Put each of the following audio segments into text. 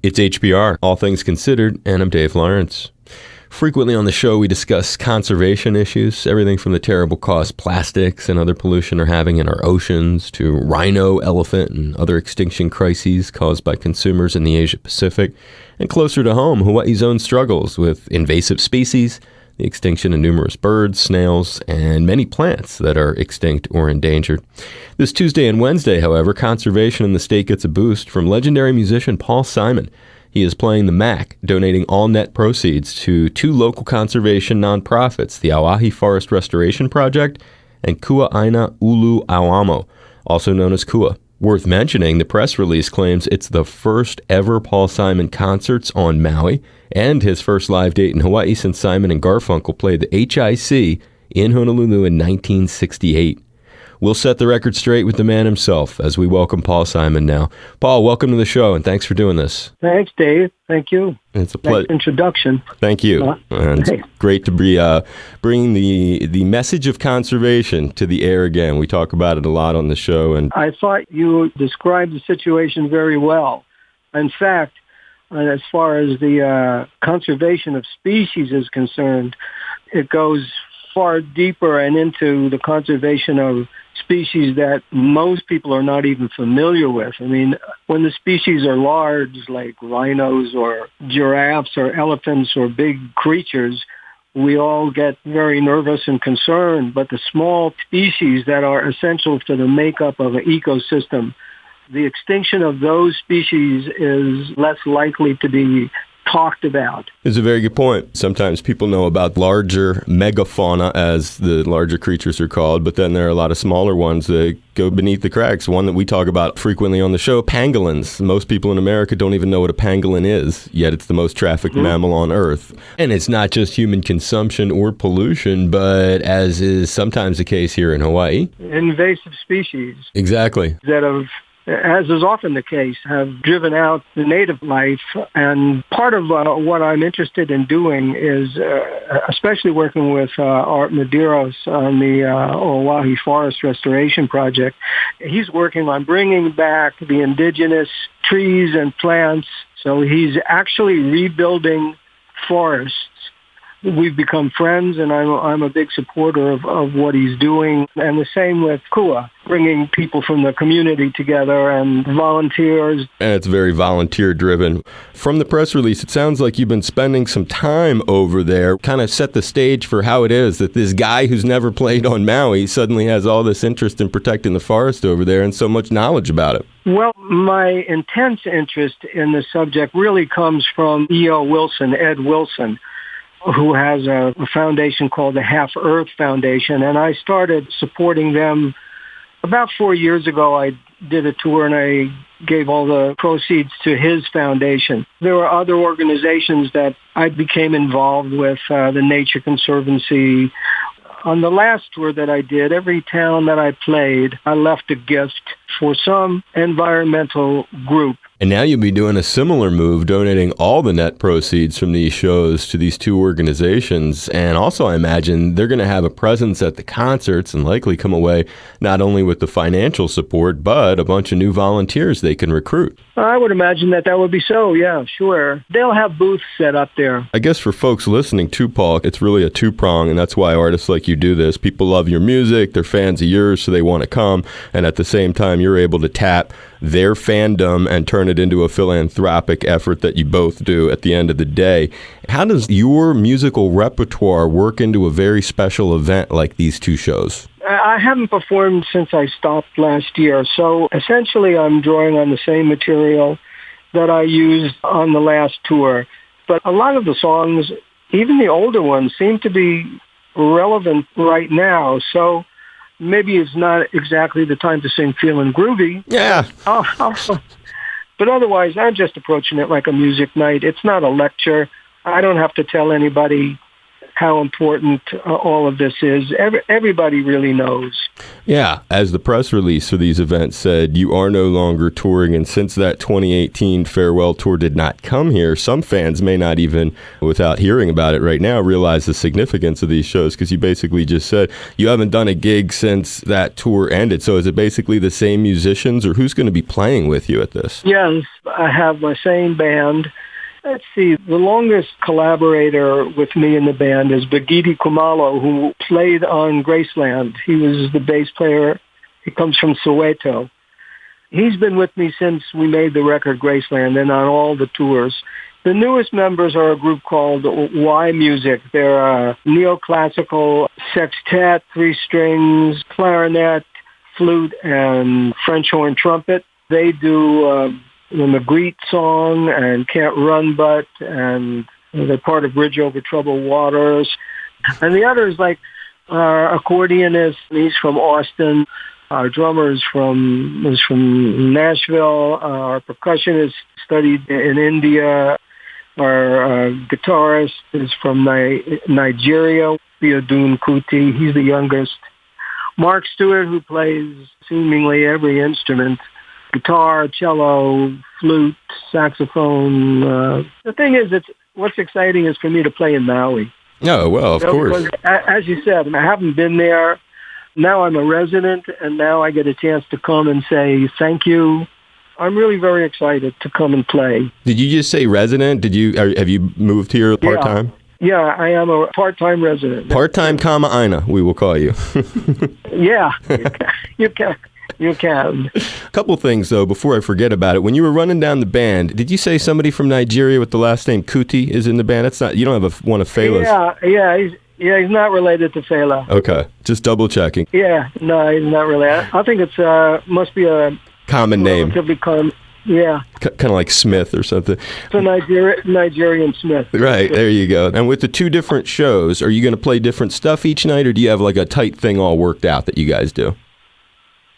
It's HPR, All Things Considered, and I'm Dave Lawrence. Frequently on the show, we discuss conservation issues, everything from the terrible cost plastics and other pollution are having in our oceans to rhino, elephant, and other extinction crises caused by consumers in the Asia Pacific, and closer to home, Hawaii's own struggles with invasive species, the extinction of numerous birds, snails, and many plants that are extinct or endangered. This Tuesday and Wednesday, however, conservation in the state gets a boost from legendary musician Paul Simon. He is playing the Mac, donating all net proceeds to two local conservation nonprofits, the Auahi Forest Restoration Project and Kua'aina Ulu Auamo, also known as KUA. Worth mentioning, the press release claims it's the first ever Paul Simon concerts on Maui and his first live date in Hawaii since Simon and Garfunkel played the HIC in Honolulu in 1968. We'll set the record straight with the man himself as we welcome Paul Simon now. Paul, welcome to the show, and thanks for doing this. Thanks, Dave. Thank you. It's a pleasure. Nice introduction. Thank you. And it's great to be bringing the message of conservation to the air again. We talk about it a lot on the show. And I thought you described the situation very well. In fact, as far as the conservation of species is concerned, it goes far deeper and into the conservation of species that most people are not even familiar with. I mean, when the species are large, like rhinos or giraffes or elephants or big creatures, we all get very nervous and concerned. But the small species that are essential to the makeup of an ecosystem, the extinction of those species is less likely to be talked about. It's a very good point. Sometimes people know about larger megafauna, as the larger creatures are called, but then there are a lot of smaller ones that go beneath the cracks. One that we talk about frequently on the show, pangolins. Most people in America don't even know what a pangolin is, yet it's the most trafficked mammal on Earth. And it's not just human consumption or pollution, but as is sometimes the case here in Hawaii, invasive species. Exactly. That have, as is often the case, have driven out the native life. And part of what I'm interested in doing is, especially working with Art Medeiros on the Auahi Forest Restoration Project, he's working on bringing back the indigenous trees and plants. So he's actually rebuilding forests. We've become friends, and I'm a big supporter of what he's doing. And the same with KUA, bringing people from the community together and volunteers. And it's very volunteer-driven. From the press release, it sounds like you've been spending some time over there, kind of set the stage for how it is that this guy who's never played on Maui suddenly has all this interest in protecting the forest over there and so much knowledge about it. Well, my intense interest in the subject really comes from E.O. Wilson, Ed Wilson, who has a foundation called the Half Earth Foundation. And I started supporting them about 4 years ago. I did a tour and I gave all the proceeds to his foundation. There were other organizations that I became involved with, the Nature Conservancy. On the last tour that I did, every town that I played, I left a gift for some environmental group. And now you'll be doing a similar move, donating all the net proceeds from these shows to these two organizations. And also, I imagine they're going to have a presence at the concerts and likely come away not only with the financial support, but a bunch of new volunteers they can recruit. I would imagine that would be so, yeah, sure. They'll have booths set up there. I guess for folks listening too, Paul, it's really a two-prong, and that's why artists like you do this. People love your music, they're fans of yours, so they want to come, and at the same time, you're able to tap their fandom and turn it into a philanthropic effort that you both do at the end of the day. How does your musical repertoire work into a very special event like these two shows? I haven't performed since I stopped last year, so essentially I'm drawing on the same material that I used on the last tour. But a lot of the songs, even the older ones, seem to be relevant right now, so maybe it's not exactly the time to sing Feelin' Groovy. Yeah. But otherwise, I'm just approaching it like a music night. It's not a lecture. I don't have to tell anybody how important all of this is. Everybody really knows. Yeah, as the press release for these events said, you are no longer touring, and since that 2018 farewell tour did not come here, some fans may not even, without hearing about it right now, realize the significance of these shows, because you basically just said you haven't done a gig since that tour ended. So is it basically the same musicians, or who's going to be playing with you at this? Yes, I have my same band. Let's see, the longest collaborator with me in the band is Bagiti Kumalo, who played on Graceland. He was the bass player. He comes from Soweto. He's been with me since we made the record Graceland and on all the tours. The newest members are a group called Y Music. They're a neoclassical sextet, 3 strings, clarinet, flute, and French horn trumpet. They do the Magritte song and Can't Run But, and they're part of Bridge Over Troubled Waters. And the other is like our accordionist, he's from Austin. Our drummer is from Nashville. Our percussionist studied in India. Our guitarist is from Nigeria, Biodun Kuti. He's the youngest. Mark Stewart, who plays seemingly every instrument, guitar, cello, flute, saxophone. The thing is, what's exciting is for me to play in Maui. Oh, well, of course. Because, as you said, I haven't been there. Now I'm a resident, and now I get a chance to come and say thank you. I'm really very excited to come and play. Did you just say resident? Have you moved here part-time? Yeah, I am a part-time resident. Part-time, Aina, we will call you. Yeah, you can. You can. A couple things, though, before I forget about it. When you were running down the band, did you say somebody from Nigeria with the last name Kuti is in the band? That's not. You don't have one of Fela's. He's not related to Fela. Okay, just double checking. Yeah, no, he's not related. I think it's must be a common name. Relatively common. Yeah. Kind of like Smith or something. It's a Nigerian Smith. Right, there you go. And with the 2 different shows, are you going to play different stuff each night, or do you have like a tight thing all worked out that you guys do?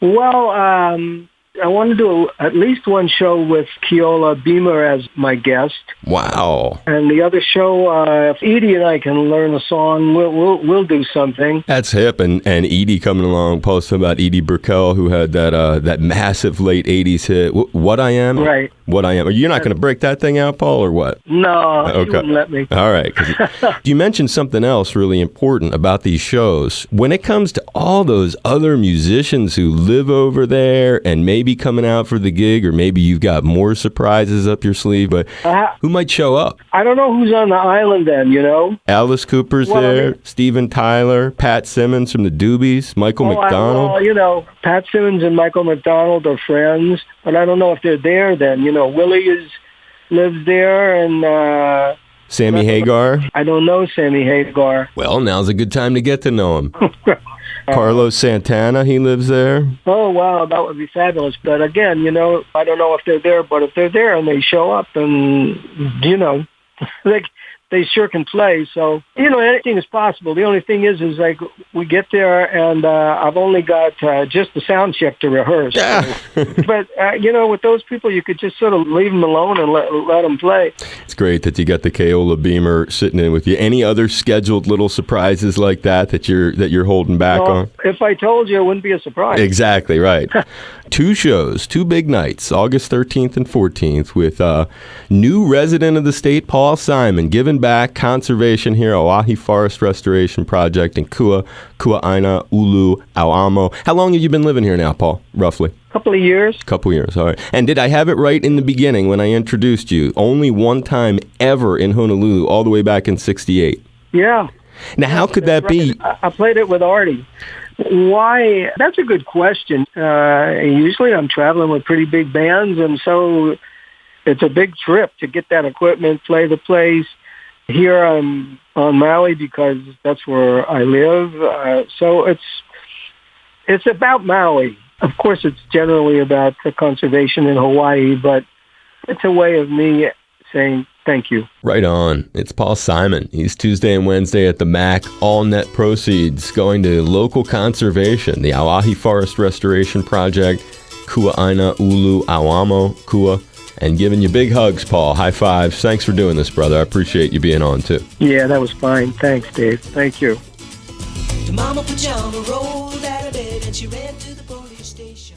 Well, I want to do at least one show with Keola Beamer as my guest. Wow! And the other show, if Edie and I can learn a song, we'll do something. That's hip. And Edie coming along, posting about Edie Brickell, who had that massive late '80s hit, "What I Am." Right. What I Am. Are you not going to break that thing out, Paul, or what? No, okay. She wouldn't let me. All right. You mentioned something else really important about these shows. When it comes to all those other musicians who live over there and maybe coming out for the gig, or maybe you've got more surprises up your sleeve, but who might show up? I don't know who's on the island then, Alice Cooper's there, Steven Tyler, Pat Simmons from the Doobies, Michael McDonald. Pat Simmons and Michael McDonald are friends, but I don't know if they're there then. Willie lives there, and Sammy Hagar. I don't know Sammy Hagar. Well, now's a good time to get to know him. Carlos Santana, he lives there. Oh, wow, that would be fabulous. But again, I don't know if they're there, but if they're there and they show up and, they sure can play. So, anything is possible. The only thing is like we get there and I've only got just the sound check to rehearse. Yeah. But, with those people, you could just sort of leave them alone and let them play. It's great that you got the Keola Beamer sitting in with you. Any other scheduled little surprises like that you're holding back on? If I told you, it wouldn't be a surprise. Exactly, right. 2 shows, 2 big nights, August 13th and 14th, with new resident of the state, Paul Simon, giving back conservation here, Oahe Forest Restoration Project in Kua'aina, Ulu, Auamo. How long have you been living here now, Paul, roughly? Couple of years, all right. And did I have it right in the beginning when I introduced you? Only one time ever in Honolulu, all the way back in '68. Yeah. Now, how could that be? I played it with Artie. Why? That's a good question. Usually I'm traveling with pretty big bands, and so it's a big trip to get that equipment, play the place. Here I'm on Maui because that's where I live. So it's about Maui. Of course, it's generally about the conservation in Hawaii, but it's a way of me saying thank you. Right on. It's Paul Simon. He's Tuesday and Wednesday at the MAC. All net proceeds going to local conservation, the Oahe Forest Restoration Project, Kua'aina, Ulu, Auamo, Kua, and giving you big hugs, Paul. High fives. Thanks for doing this, brother. I appreciate you being on, too. Yeah, that was fine. Thanks, Dave. Thank you. The mama pajama rolled out of bed and she ran to the police station.